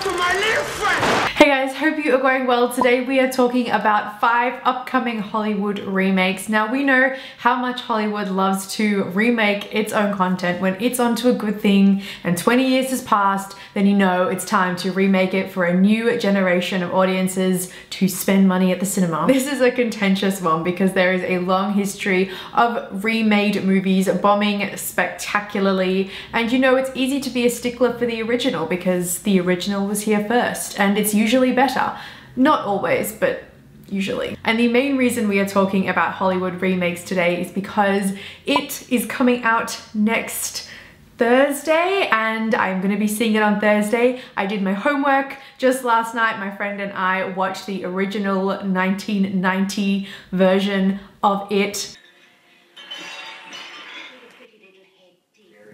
to my little friend. Hey guys, hope you are going well. Today we are talking about 5 upcoming Hollywood remakes. Now we know how much Hollywood loves to remake its own content. When it's onto a good thing and 20 years has passed, then you know it's time to remake it for a new generation of audiences to spend money at the cinema. This is a contentious one because there is a long history of remade movies bombing spectacularly, and you know it's easy to be a stickler for the original because the original was here first and it's usually better. Not always, but usually. And the main reason we are talking about Hollywood remakes today is because it is coming out next Thursday and I'm going to be seeing it on Thursday. I did my homework just last night. My friend and I watched the original 1990 version of it.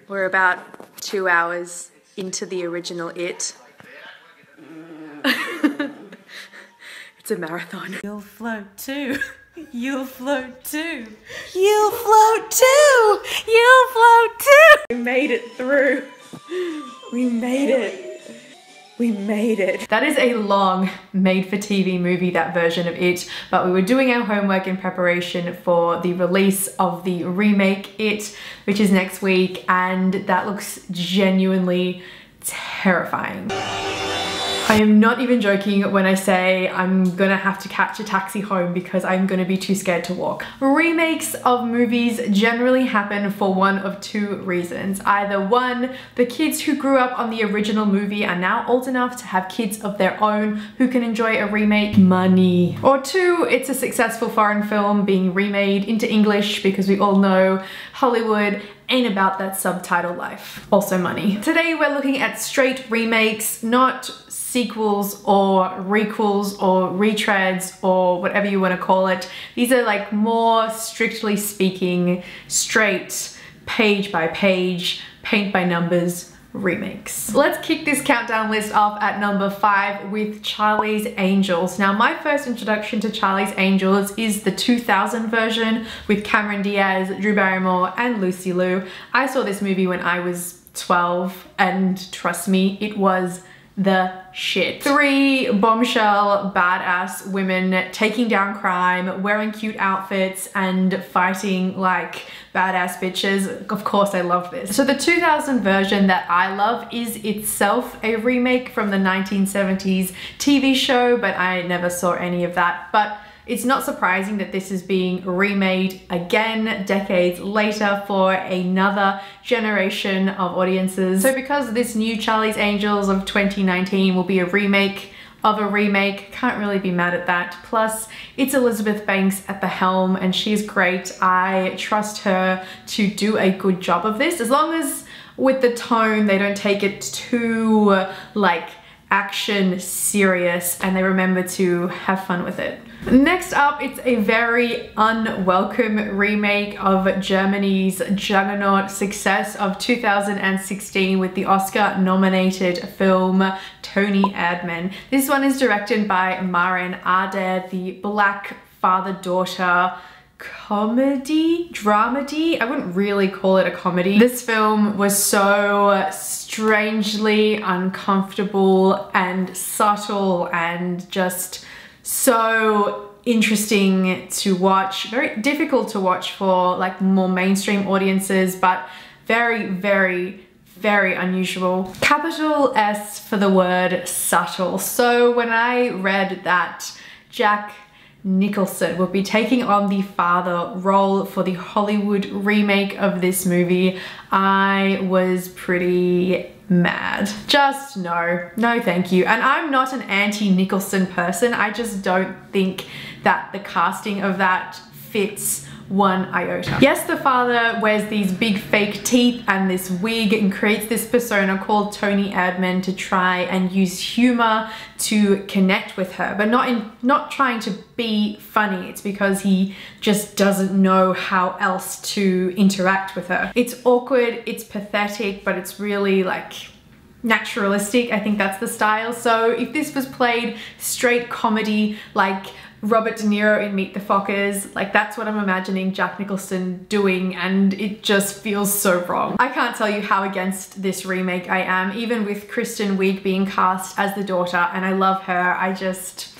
We're about 2 hours into the original It. It's a marathon. You'll float too. You'll float too. You'll float too. You'll float too. We made it through. We made it. We made it. That is a long made-for-TV movie, that version of It, but we were doing our homework in preparation for the release of the remake It, which is next week, and that looks genuinely terrifying. I am not even joking when I say I'm gonna have to catch a taxi home because I'm gonna be too scared to walk. Remakes of movies generally happen for one of 2 reasons. Either 1, the kids who grew up on the original movie are now old enough to have kids of their own who can enjoy a remake. Money. Or 2, it's a successful foreign film being remade into English because we all know Hollywood ain't about that subtitle life. Also money. Today we're looking at straight remakes, not sequels or requels or retreads or whatever you want to call it. These are like more strictly speaking, straight page by page, paint by numbers remakes. Let's kick this countdown list off at number 5 with Charlie's Angels. Now my first introduction to Charlie's Angels is the 2000 version with Cameron Diaz, Drew Barrymore and Lucy Liu. I saw this movie when I was 12 and trust me, it was the shit. 3 bombshell badass women taking down crime, wearing cute outfits and fighting like badass bitches. Of course I love this. So the 2000 version that I love is itself a remake from the 1970s TV show, but I never saw any of that. But it's not surprising that this is being remade again decades later for another generation of audiences. So because this new Charlie's Angels of 2019 will be a remake of a remake, can't really be mad at that. Plus, it's Elizabeth Banks at the helm and she's great. I trust her to do a good job of this, as long as with the tone they don't take it too like action serious and they remember to have fun with it. Next up, it's a very unwelcome remake of Germany's juggernaut success of 2016 with the Oscar-nominated film Toni Erdmann. This one is directed by Maren Ade, the black father-daughter dramedy. I wouldn't really call it a comedy. This film was so strangely uncomfortable and subtle and just so interesting to watch. Very difficult to watch for like more mainstream audiences, but very, very, very unusual. Capital S for the word subtle. So when I read that Jack Nicholson will be taking on the father role for the Hollywood remake of this movie, I was pretty mad. Just no thank you. And I'm not an anti-Nicholson person, I just don't think that the casting of that fits one iota. Yes, the father wears these big fake teeth and this wig and creates this persona called Toni Erdmann to try and use humor to connect with her, but not trying to be funny. It's because he just doesn't know how else to interact with her. It's awkward, it's pathetic, but it's really like naturalistic. I think that's the style. So if this was played straight comedy like Robert De Niro in Meet the Fockers. Like, that's what I'm imagining Jack Nicholson doing, and it just feels so wrong. I can't tell you how against this remake I am, even with Kristen Wiig being cast as the daughter, and I love her. I just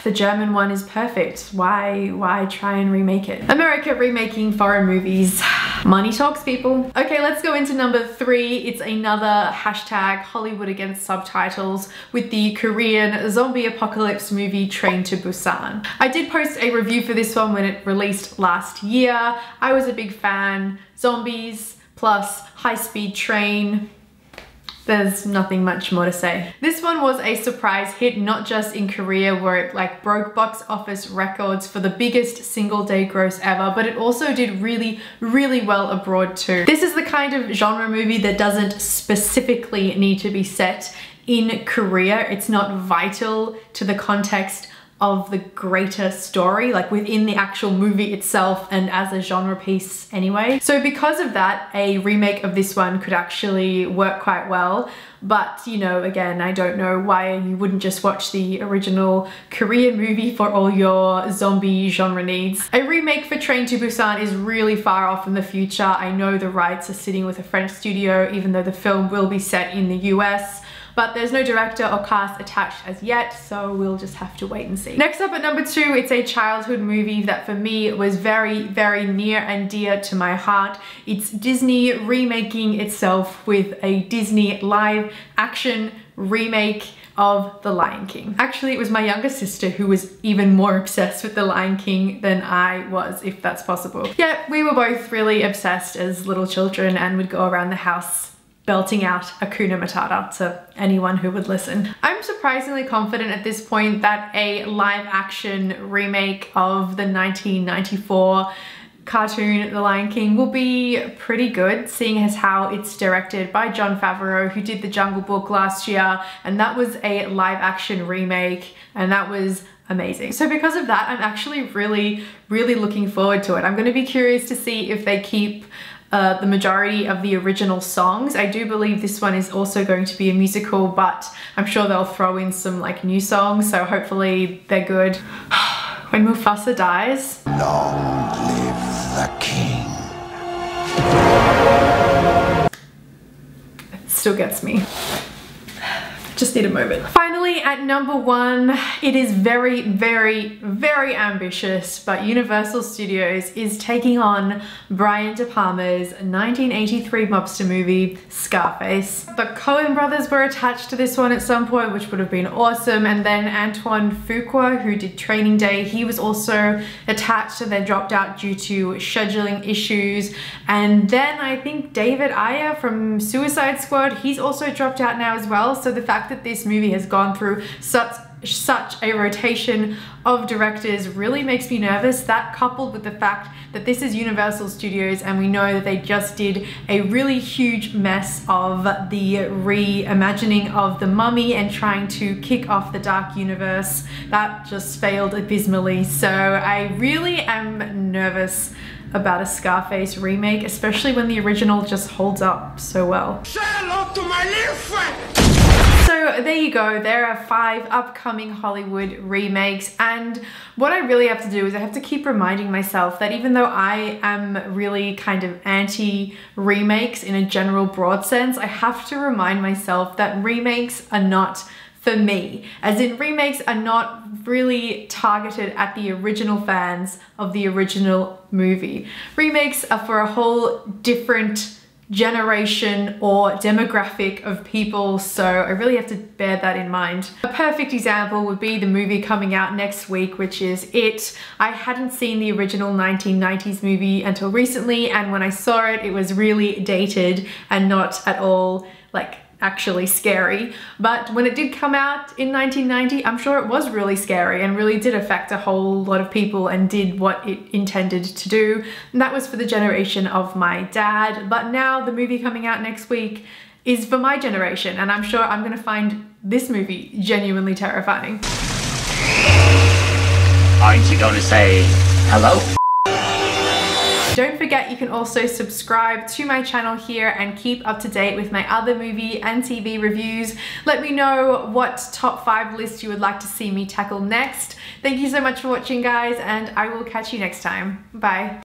the German one is perfect. Why try and remake it? America remaking foreign movies. Money talks, people. Okay, let's go into number 3. It's another hashtag Hollywood against subtitles with the Korean zombie apocalypse movie Train to Busan. I did post a review for this one when it released last year. I was a big fan. Zombies plus high-speed train. There's nothing much more to say. This one was a surprise hit, not just in Korea where it like broke box office records for the biggest single day gross ever, but it also did really, really well abroad too. This is the kind of genre movie that doesn't specifically need to be set in Korea. It's not vital to the context of the greater story, like within the actual movie itself and as a genre piece anyway. So because of that, a remake of this one could actually work quite well. But, you know, again, I don't know why you wouldn't just watch the original Korean movie for all your zombie genre needs. A remake for Train to Busan is really far off in the future. I know the rights are sitting with a French studio, even though the film will be set in the US. But there's no director or cast attached as yet, so we'll just have to wait and see. Next up at number 2, it's a childhood movie that for me was very, very near and dear to my heart. It's Disney remaking itself with a Disney live action remake of The Lion King. Actually, it was my younger sister who was even more obsessed with The Lion King than I was, if that's possible. Yeah, we were both really obsessed as little children and would go around the house belting out Hakuna Matata to anyone who would listen. I'm surprisingly confident at this point that a live action remake of the 1994 cartoon The Lion King will be pretty good, seeing as how it's directed by Jon Favreau, who did The Jungle Book last year, and that was a live action remake, and that was amazing. So because of that, I'm actually really, really looking forward to it. I'm going to be curious to see if they keep the majority of the original songs. I do believe this one is also going to be a musical, but I'm sure they'll throw in some like new songs, so hopefully they're good. When Mufasa dies. Long live the king. It still gets me. Just need a moment. Finally, at number 1, it is very, very, very ambitious, but Universal Studios is taking on Brian De Palma's 1983 mobster movie, Scarface. The Coen brothers were attached to this one at some point, which would have been awesome, and then Antoine Fuqua, who did Training Day, he was also attached and then dropped out due to scheduling issues. And then I think David Ayer from Suicide Squad, he's also dropped out now as well. So the fact that this movie has gone through such a rotation of directors really makes me nervous. That coupled with the fact that this is Universal Studios and we know that they just did a really huge mess of the reimagining of The Mummy and trying to kick off the Dark Universe, that just failed abysmally. So I really am nervous about a Scarface remake, especially when the original just holds up so well. Say hello to my little friend! So there you go, there are 5 upcoming Hollywood remakes, and what I really have to do is I have to keep reminding myself that even though I am really kind of anti-remakes in a general broad sense, I have to remind myself that remakes are not for me. As in, remakes are not really targeted at the original fans of the original movie. Remakes are for a whole different generation or demographic of people, so I really have to bear that in mind. A perfect example would be the movie coming out next week, which is It. I hadn't seen the original 1990s movie until recently, and when I saw it, it was really dated and not at all like actually scary. But when it did come out in 1990, I'm sure it was really scary and really did affect a whole lot of people and did what it intended to do. And that was for the generation of my dad. But now the movie coming out next week is for my generation, and I'm sure I'm gonna find this movie genuinely terrifying. Aren't you gonna say hello? Don't forget, you can also subscribe to my channel here and keep up to date with my other movie and TV reviews. Let me know what top 5 list you would like to see me tackle next. Thank you so much for watching, guys, and I will catch you next time. Bye.